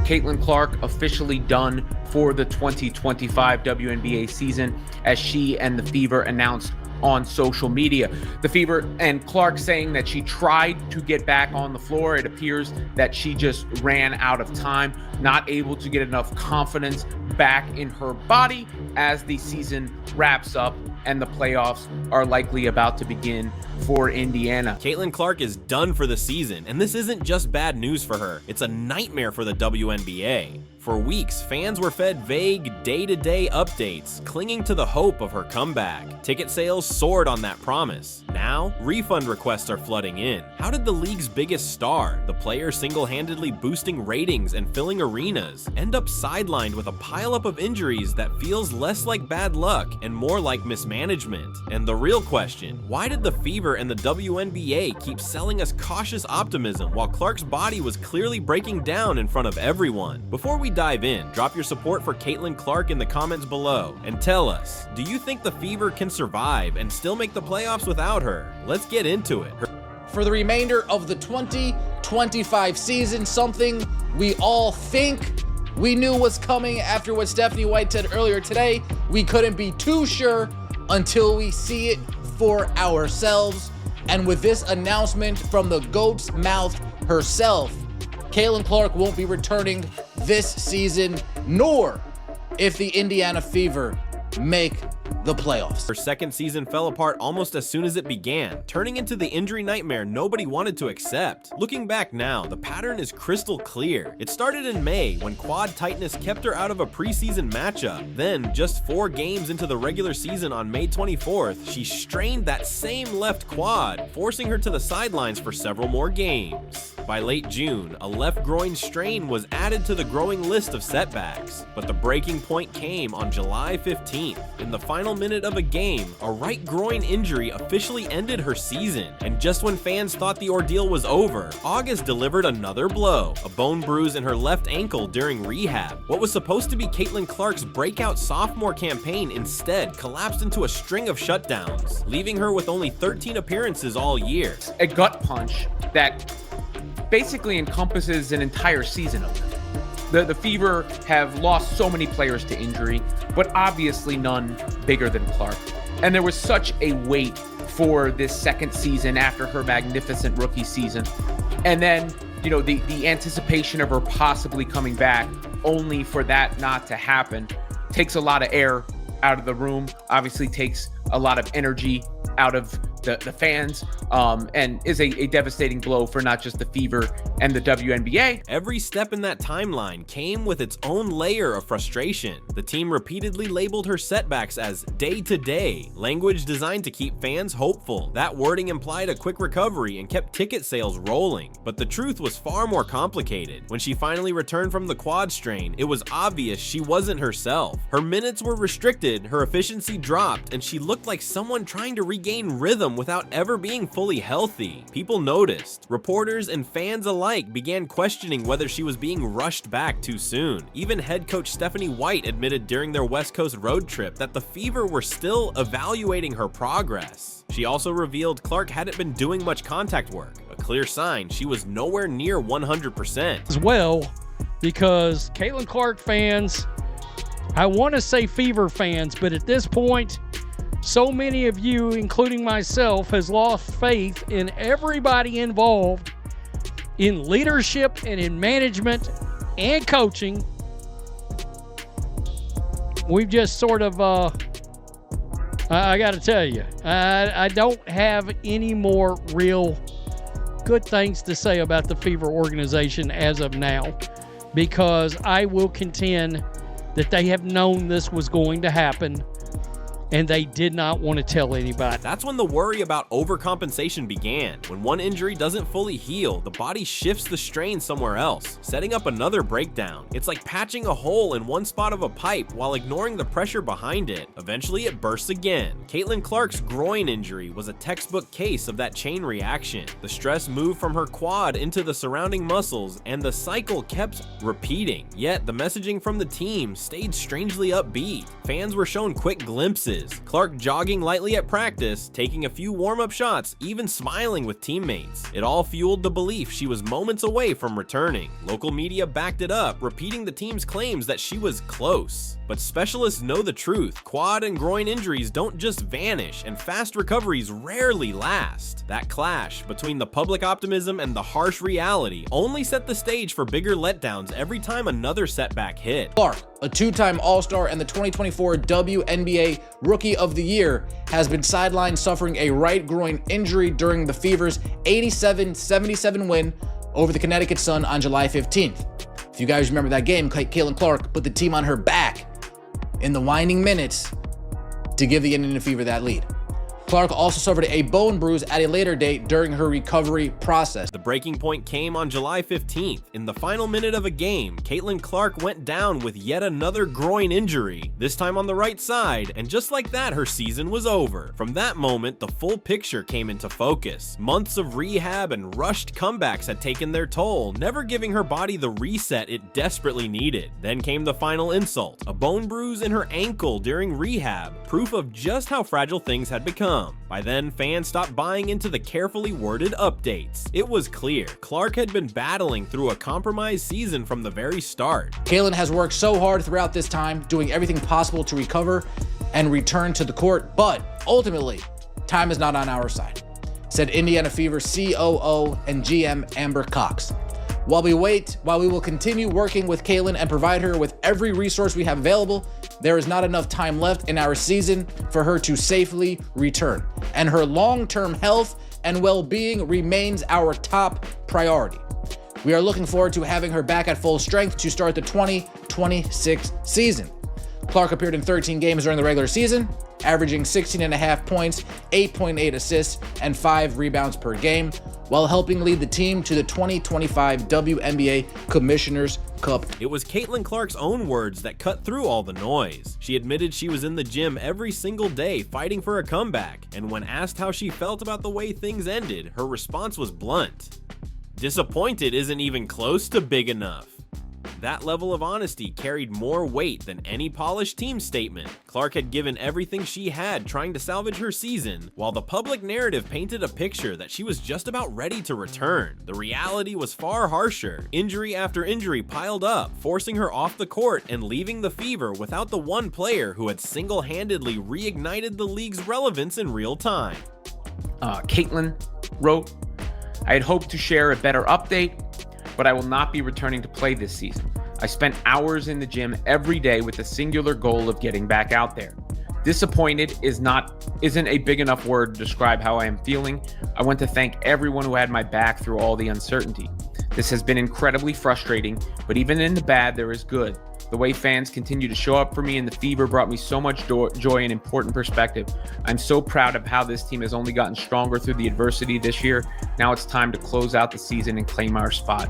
Caitlin Clark officially done for the 2025 WNBA season, as she and the Fever announced on social media. The Fever and Clark saying that she tried to get back on the floor. It appears that she just ran out of time, not able to get enough confidence back in her body as the season wraps up and the playoffs are likely about to begin for Indiana. Caitlin Clark is done for the season, and this isn't just bad news for her. It's a nightmare for the WNBA. For weeks, fans were fed vague, day-to-day updates, clinging to the hope of her comeback. Ticket sales soared on that promise. Now, refund requests are flooding in. How did the league's biggest star, the player single-handedly boosting ratings and filling arenas, end up sidelined with a pileup of injuries that feels less like bad luck and more like mismanagement? And the real question, why did the Fever and the WNBA keep selling us cautious optimism while Clark's body was clearly breaking down in front of everyone? Before we dive in, drop your support for Caitlin Clark in the comments below and tell us, do you think the Fever can survive and still make the playoffs without her? Let's get into it. For the remainder of the 2025 season, something we all think we knew was coming after what Stephanie White said earlier today. We couldn't be too sure until we see it for ourselves. And with this announcement from the GOAT's mouth herself, Caitlin Clark won't be returning this season, nor if the Indiana Fever make the playoffs. Her second season fell apart almost as soon as it began, turning into the injury nightmare nobody wanted to accept. Looking back now, the pattern is crystal clear. It started in May when quad tightness kept her out of a preseason matchup. Then, just 4 games into the regular season on May 24th, she strained that same left quad, forcing her to the sidelines for several more games. By late June, a left groin strain was added to the growing list of setbacks, but the breaking point came on July 15th. In the final minute of a game, a right groin injury officially ended her season, and just when fans thought the ordeal was over, August delivered another blow, a bone bruise in her left ankle during rehab. What was supposed to be Caitlin Clark's breakout sophomore campaign instead collapsed into a string of shutdowns, leaving her with only 13 appearances all year. A gut punch that basically encompasses an entire season of it. The Fever have lost so many players to injury, but obviously none bigger than Clark. And there was such a wait for this second season after her magnificent rookie season. And then, the anticipation of her possibly coming back, only for that not to happen, takes a lot of air out of the room, obviously takes a lot of energy out of the fans, and is a devastating blow for not just the Fever and the WNBA. Every step in that timeline came with its own layer of frustration. The team repeatedly labeled her setbacks as day-to-day, language designed to keep fans hopeful. That wording implied a quick recovery and kept ticket sales rolling. But the truth was far more complicated. When she finally returned from the quad strain, it was obvious she wasn't herself. Her minutes were restricted, her efficiency dropped, and she looked like someone trying to regain rhythm without ever being fully healthy. People noticed. Reporters and fans alike began questioning whether she was being rushed back too soon. Even head coach Stephanie White admitted during their West Coast road trip that the Fever were still evaluating her progress. She also revealed Clark hadn't been doing much contact work, a clear sign she was nowhere near 100%. As well, because Caitlin Clark fans, I want to say Fever fans, but at this point, so many of you, including myself, has lost faith in everybody involved in leadership and in management and coaching. We've just sort of, I got to tell you, I don't have any more real good things to say about the Fever organization as of now, because I will contend that they have known this was going to happen, and they did not want to tell anybody. That's when the worry about overcompensation began. When one injury doesn't fully heal, the body shifts the strain somewhere else, setting up another breakdown. It's like patching a hole in one spot of a pipe while ignoring the pressure behind it. Eventually it bursts again. Caitlin Clark's groin injury was a textbook case of that chain reaction. The stress moved from her quad into the surrounding muscles, and the cycle kept repeating. Yet the messaging from the team stayed strangely upbeat. Fans were shown quick glimpses matches. Clark jogging lightly at practice, taking a few warm-up shots, even smiling with teammates. It all fueled the belief she was moments away from returning. Local media backed it up, repeating the team's claims that she was close. But specialists know the truth. Quad and groin injuries don't just vanish, and fast recoveries rarely last. That clash between the public optimism and the harsh reality only set the stage for bigger letdowns every time another setback hit. Clark, a two-time All-Star and the 2024 WNBA Rookie of the Year, has been sidelined suffering a right groin injury during the Fever's 87-77 win over the Connecticut Sun on July 15th. If you guys remember that game, Caitlin Clark put the team on her back in the winding minutes to give the Indiana Fever that lead. Clark also suffered a bone bruise at a later date during her recovery process. The breaking point came on July 15th. In the final minute of a game, Caitlin Clark went down with yet another groin injury, this time on the right side, and just like that, her season was over. From that moment, the full picture came into focus. Months of rehab and rushed comebacks had taken their toll, never giving her body the reset it desperately needed. Then came the final insult, a bone bruise in her ankle during rehab, proof of just how fragile things had become. By then, fans stopped buying into the carefully worded updates. It was clear Clark had been battling through a compromised season from the very start. Caitlin has worked so hard throughout this time, doing everything possible to recover and return to the court, but ultimately, time is not on our side, said Indiana Fever COO and GM Amber Cox. While we will continue working with Caitlin and provide her with every resource we have available, there is not enough time left in our season for her to safely return, and her long-term health and well-being remains our top priority. We are looking forward to having her back at full strength to start the 2026 season. Clark appeared in 13 games during the regular season, averaging 16.5 points, 8.8 assists, and 5 rebounds per game, while helping lead the team to the 2025 WNBA Commissioner's Cup. It was Caitlin Clark's own words that cut through all the noise. She admitted she was in the gym every single day fighting for a comeback, and when asked how she felt about the way things ended, her response was blunt. Disappointed isn't even close to big enough. That level of honesty carried more weight than any polished team statement. Clark had given everything she had trying to salvage her season, while the public narrative painted a picture that she was just about ready to return. The reality was far harsher. Injury after injury piled up, forcing her off the court and leaving the Fever without the one player who had single-handedly reignited the league's relevance in real time. Caitlin wrote, "I had hoped to share a better update, but I will not be returning to play this season. I spent hours in the gym every day with the singular goal of getting back out there. Disappointed isn't a big enough word to describe how I am feeling. I want to thank everyone who had my back through all the uncertainty. This has been incredibly frustrating, but even in the bad, there is good. The way fans continue to show up for me in the Fever brought me so much joy and important perspective. I'm so proud of how this team has only gotten stronger through the adversity this year. Now it's time to close out the season and claim our spot."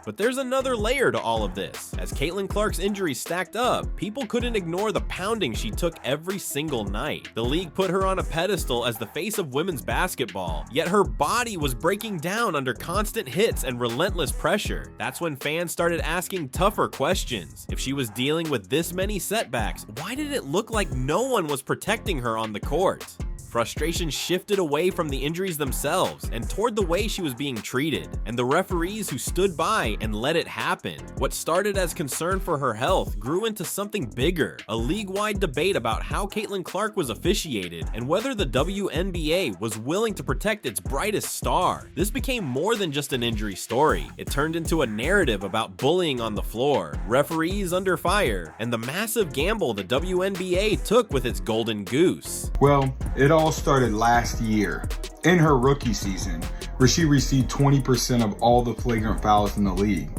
But there's another layer to all of this. As Caitlin Clark's injuries stacked up, people couldn't ignore the pounding she took every single night. The league put her on a pedestal as the face of women's basketball, yet her body was breaking down under constant hits and relentless pressure. That's when fans started asking tougher questions. If she was dealing with this many setbacks, why did it look like no one was protecting her on the court? Frustration shifted away from the injuries themselves and toward the way she was being treated, and the referees who stood by and let it happen. What started as concern for her health grew into something bigger, a league-wide debate about how Caitlin Clark was officiated and whether the WNBA was willing to protect its brightest star. This became more than just an injury story. It turned into a narrative about bullying on the floor, referees under fire, and the massive gamble the WNBA took with its golden goose. Well, it all started last year in her rookie season, where she received 20% of all the flagrant fouls in the league,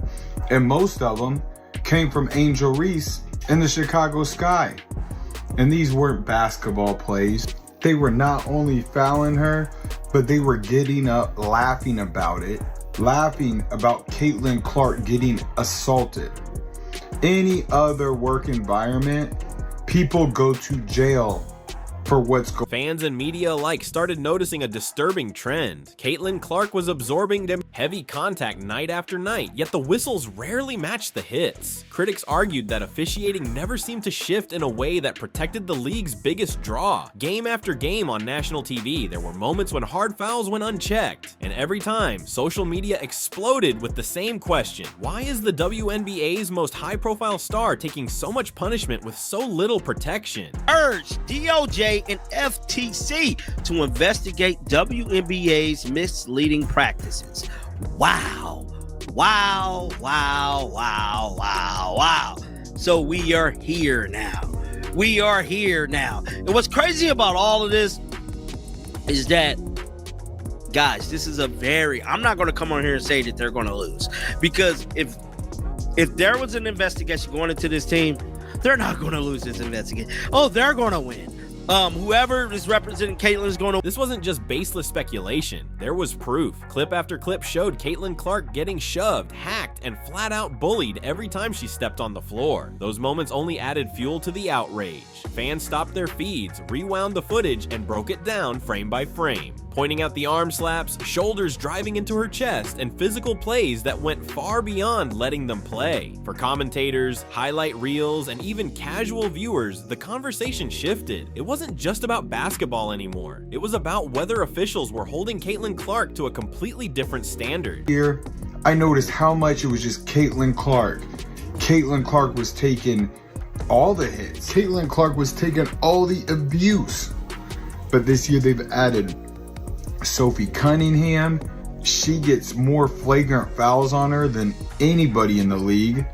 and most of them came from Angel Reese in the Chicago Sky. And these weren't basketball plays. They were not only fouling her, but they were getting up laughing about it, laughing about Caitlin Clark getting assaulted. Any other work environment, people go to jail for what's going on. Fans and media alike started noticing a disturbing trend. Caitlin Clark was absorbing them. Heavy contact night after night, yet the whistles rarely matched the hits. Critics argued that officiating never seemed to shift in a way that protected the league's biggest draw. Game after game on national TV, there were moments when hard fouls went unchecked, and every time, social media exploded with the same question: why is the WNBA's most high-profile star taking so much punishment with so little protection? Urge DOJ and FTC to investigate WNBA's misleading practices. Wow. Wow, wow, wow, wow, wow. So we are here now. We are here now. And what's crazy about all of this is that, guys, this is I'm not going to come on here and say that they're going to lose. Because if there was an investigation going into this team, they're not going to lose this investigation. Oh, they're going to win. Whoever is representing Caitlyn is going to. This wasn't just baseless speculation. There was proof. Clip after clip showed Caitlyn Clark getting shoved, hacked, and flat out bullied every time she stepped on the floor. Those moments only added fuel to the outrage. Fans stopped their feeds, rewound the footage, and broke it down frame by frame, pointing out the arm slaps, shoulders driving into her chest, and physical plays that went far beyond letting them play. For commentators, highlight reels, and even casual viewers, the conversation shifted. It wasn't just about basketball anymore. It was about whether officials were holding Caitlyn Clark to a completely different standard. Here, I noticed how much it was just Caitlyn Clark. Caitlyn Clark was taking all the hits. Caitlyn Clark was taking all the abuse. But this year they've added Sophie Cunningham. She gets more flagrant fouls on her than anybody in the league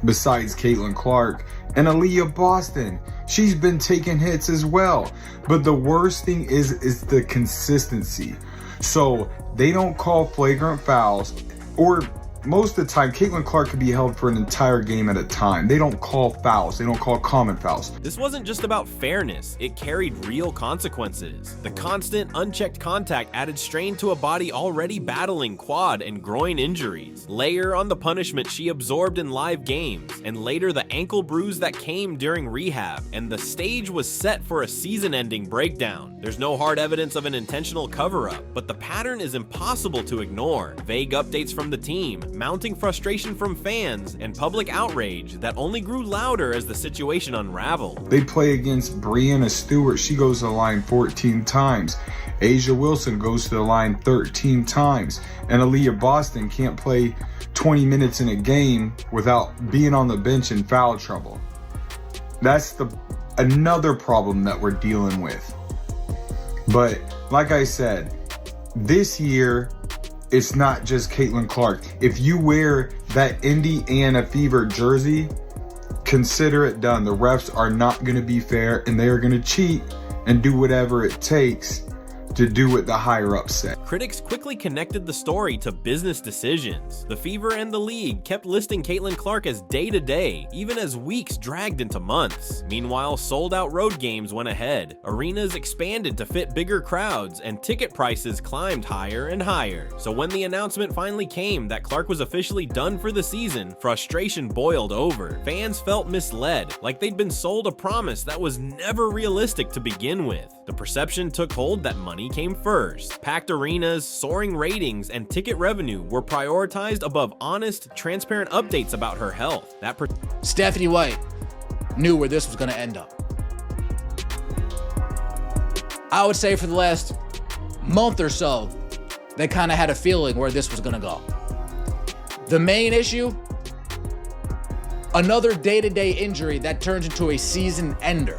besides Caitlyn Clark. And Aaliyah Boston, she's been taking hits as well. But the worst thing is the consistency. So they don't call flagrant fouls, or most of the time, Caitlyn Clark could be held for an entire game at a time. They don't call fouls. They don't call common fouls. This wasn't just about fairness. It carried real consequences. The constant, unchecked contact added strain to a body already battling quad and groin injuries. Layer on the punishment she absorbed in live games, and later the ankle bruise that came during rehab, and the stage was set for a season-ending breakdown. There's no hard evidence of an intentional cover-up, but the pattern is impossible to ignore. Vague updates from the team, mounting frustration from fans, and public outrage that only grew louder as the situation unraveled. They play against Breanna Stewart. She goes to the line 14 times. Asia Wilson goes to the line 13 times. And Aaliyah Boston can't play 20 minutes in a game without being on the bench in foul trouble. That's another problem that we're dealing with. But like I said, this year, it's not just Caitlyn Clark. If you wear that Indiana Fever jersey, consider it done. The refs are not going to be fair, and they are going to cheat and do whatever it takes to do what the higher ups say. Critics quickly connected the story to business decisions. The Fever and the league kept listing Caitlyn Clark as day-to-day, even as weeks dragged into months. Meanwhile, sold-out road games went ahead. Arenas expanded to fit bigger crowds, and ticket prices climbed higher and higher. So when the announcement finally came that Clark was officially done for the season, frustration boiled over. Fans felt misled, like they'd been sold a promise that was never realistic to begin with. The perception took hold that money came first. Packed arenas, soaring ratings, and ticket revenue were prioritized above honest, transparent updates about her health. Stephanie White knew where this was going to end up. I would say for the last month or so, they kind of had a feeling where this was going to go. The main issue, another day-to-day injury that turns into a season ender.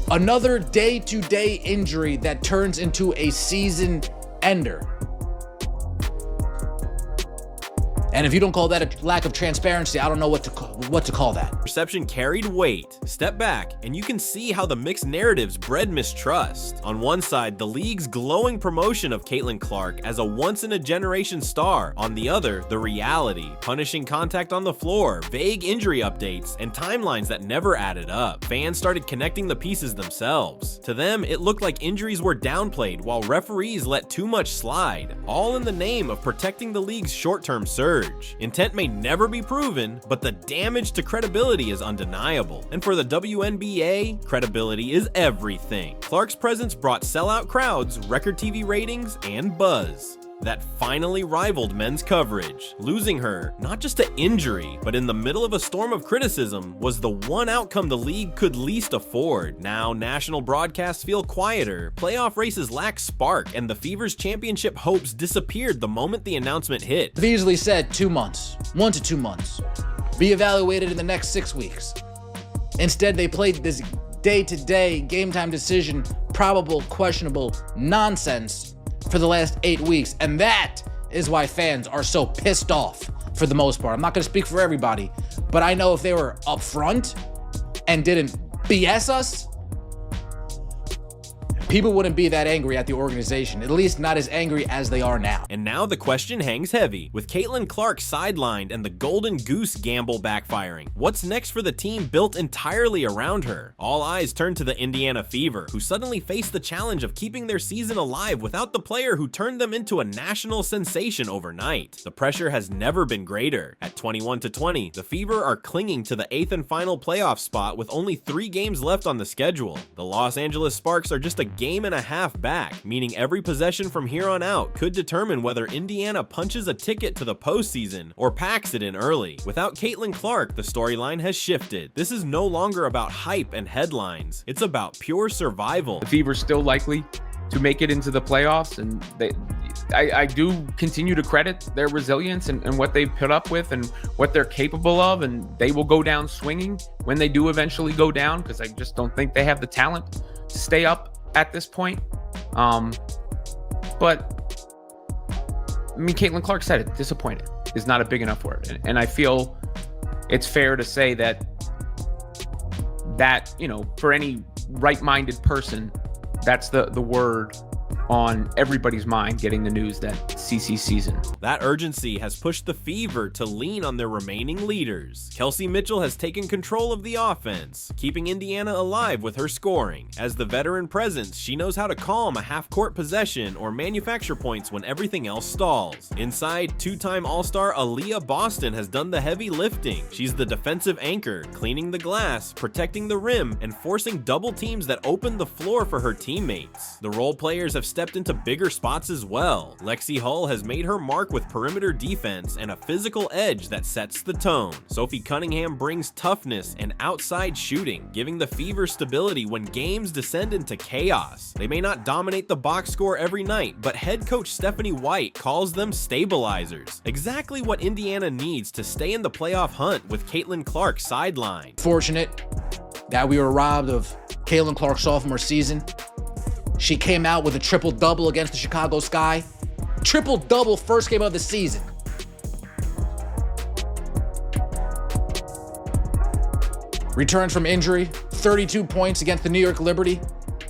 Another day-to-day injury that turns into a season ender. And if you don't call that a lack of transparency, I don't know what to call that. Perception carried weight. Step back, and you can see how the mixed narratives bred mistrust. On one side, the league's glowing promotion of Caitlyn Clark as a once-in-a-generation star. On the other, the reality, punishing contact on the floor, vague injury updates, and timelines that never added up. Fans started connecting the pieces themselves. To them, it looked like injuries were downplayed while referees let too much slide, all in the name of protecting the league's short-term surge. Intent may never be proven, but the damage to credibility is undeniable. And for the WNBA, credibility is everything. Clark's presence brought sellout crowds, record TV ratings, and buzz. that finally rivaled men's coverage. Losing her, not just to injury, but in the middle of a storm of criticism, was the one outcome the league could least afford. Now, national broadcasts feel quieter, playoff races lack spark, and the Fever's championship hopes disappeared the moment the announcement hit. They've easily said 2 months, 1 to 2 months. Be evaluated in the next 6 weeks. Instead, they played this day-to-day, game-time decision, probable, questionable nonsense for the last 8 weeks. And that is why fans are so pissed off for the most part. I'm not going to speak for everybody, but I know if they were upfront and didn't BS us, people wouldn't be that angry at the organization, at least not as angry as they are now. And now the question hangs heavy, with Caitlin Clark sidelined and the Golden Goose gamble backfiring. What's next for the team built entirely around her? All eyes turn to the Indiana Fever, who suddenly face the challenge of keeping their season alive without the player who turned them into a national sensation overnight. The pressure has never been greater. At 21-20, the Fever are clinging to the 8th and final playoff spot with only 3 games left on the schedule. The Los Angeles Sparks are just a game and a half back, meaning every possession from here on out could determine whether Indiana punches a ticket to the postseason or packs it in early. Without Caitlin Clark, the storyline has shifted. This is no longer about hype and headlines. It's about pure survival. The Fever's still likely to make it into the playoffs, and I do continue to credit their resilience and what they've put up with and what they're capable of, and they will go down swinging when they do eventually go down, because I just don't think they have the talent to stay up at this point. But I mean, Caitlin Clark said it, disappointed is not a big enough word. And I feel it's fair to say that, you know, for any right-minded person, that's the word on everybody's mind getting the news that CC season. That urgency has pushed the Fever to lean on their remaining leaders. Kelsey Mitchell has taken control of the offense, keeping Indiana alive with her scoring. As the veteran presence, she knows how to calm a half-court possession or manufacture points when everything else stalls. Inside, 2-time All-Star Aaliyah Boston has done the heavy lifting. She's the defensive anchor, cleaning the glass, protecting the rim, and forcing double teams that open the floor for her teammates. The role players have stepped into bigger spots as well. Lexi Hull has made her mark with perimeter defense and a physical edge that sets the tone. Sophie Cunningham brings toughness and outside shooting, giving the Fever stability when games descend into chaos. They may not dominate the box score every night, but head coach Stephanie White calls them stabilizers. Exactly what Indiana needs to stay in the playoff hunt with Caitlin Clark sidelined. Fortunate that we were robbed of Caitlin Clark's sophomore season. She came out with a triple-double against the Chicago Sky. Triple-double first game of the season. Returns from injury, 32 points against the New York Liberty.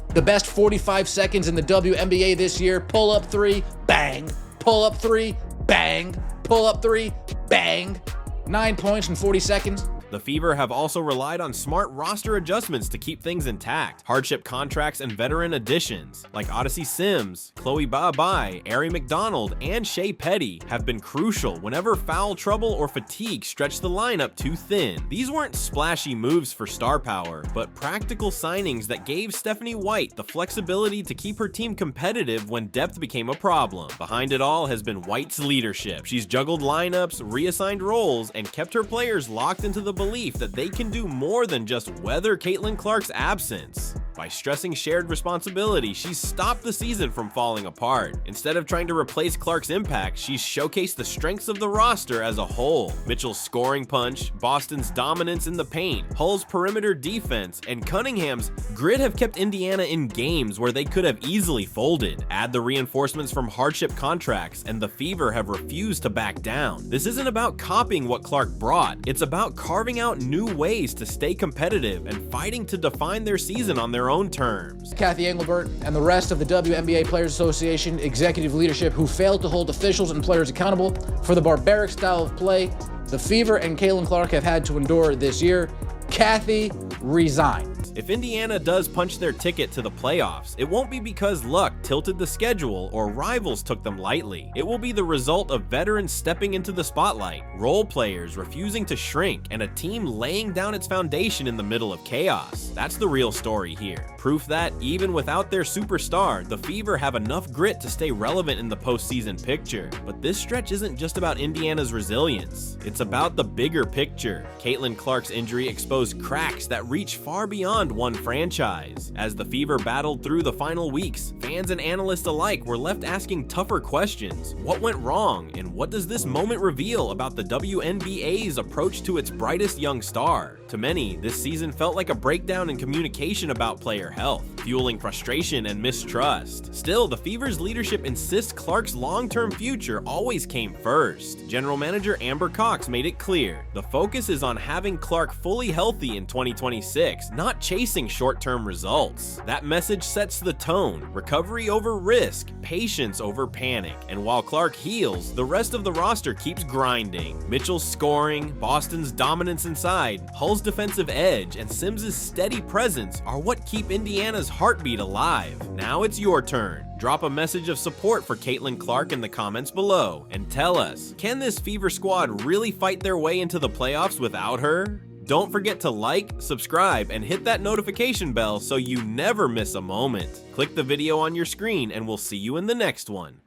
The best 45 seconds in the WNBA this year. Pull-up 3, bang. Pull-up 3, bang. Pull-up 3, bang. 9 points in 40 seconds. The Fever have also relied on smart roster adjustments to keep things intact. Hardship contracts and veteran additions, like Odyssey Sims, Chloe Wnba, Ari McDonald, and Shea Petty, have been crucial whenever foul trouble or fatigue stretched the lineup too thin. These weren't splashy moves for star power, but practical signings that gave Stephanie White the flexibility to keep her team competitive when depth became a problem. Behind it all has been White's leadership. She's juggled lineups, reassigned roles, and kept her players locked into the belief that they can do more than just weather Caitlin Clark's absence. By stressing shared responsibility, she's stopped the season from falling apart. Instead of trying to replace Clark's impact, she's showcased the strengths of the roster as a whole. Mitchell's scoring punch, Boston's dominance in the paint, Hull's perimeter defense, and Cunningham's grit have kept Indiana in games where they could have easily folded. Add the reinforcements from hardship contracts, and the Fever have refused to back down. This isn't about copying what Clark brought, it's about carving out new ways to stay competitive and fighting to define their season on their own terms. Kathy Engelbert and the rest of the WNBA Players Association executive leadership who failed to hold officials and players accountable for the barbaric style of play the Fever and Caitlin Clark have had to endure this year. Kathy, resign. If Indiana does punch their ticket to the playoffs, it won't be because luck tilted the schedule, or rivals took them lightly. It will be the result of veterans stepping into the spotlight, role players refusing to shrink, and a team laying down its foundation in the middle of chaos. That's the real story here. Proof that, even without their superstar, the Fever have enough grit to stay relevant in the postseason picture. But this stretch isn't just about Indiana's resilience. It's about the bigger picture. Caitlin Clark's injury exposed cracks that reach far beyond one franchise. As the Fever battled through the final weeks, fans and analysts alike were left asking tougher questions. What went wrong, and what does this moment reveal about the WNBA's approach to its brightest young star? To many, this season felt like a breakdown in communication about player health, fueling frustration and mistrust. Still, the Fever's leadership insists Clark's long-term future always came first. General Manager Amber Cox made it clear, the focus is on having Clark fully healthy in 2026, not chasing short-term results. That message sets the tone: recovery over risk, patience over panic. And while Clark heals, the rest of the roster keeps grinding. Mitchell's scoring, Boston's dominance inside, Hull's defensive edge, and Sims's steady presence are what keep Indiana's heartbeat alive. Now it's your turn. Drop a message of support for Caitlin Clark in the comments below, and tell us, can this Fever squad really fight their way into the playoffs without her? Don't forget to like, subscribe, and hit that notification bell so you never miss a moment. Click the video on your screen and we'll see you in the next one.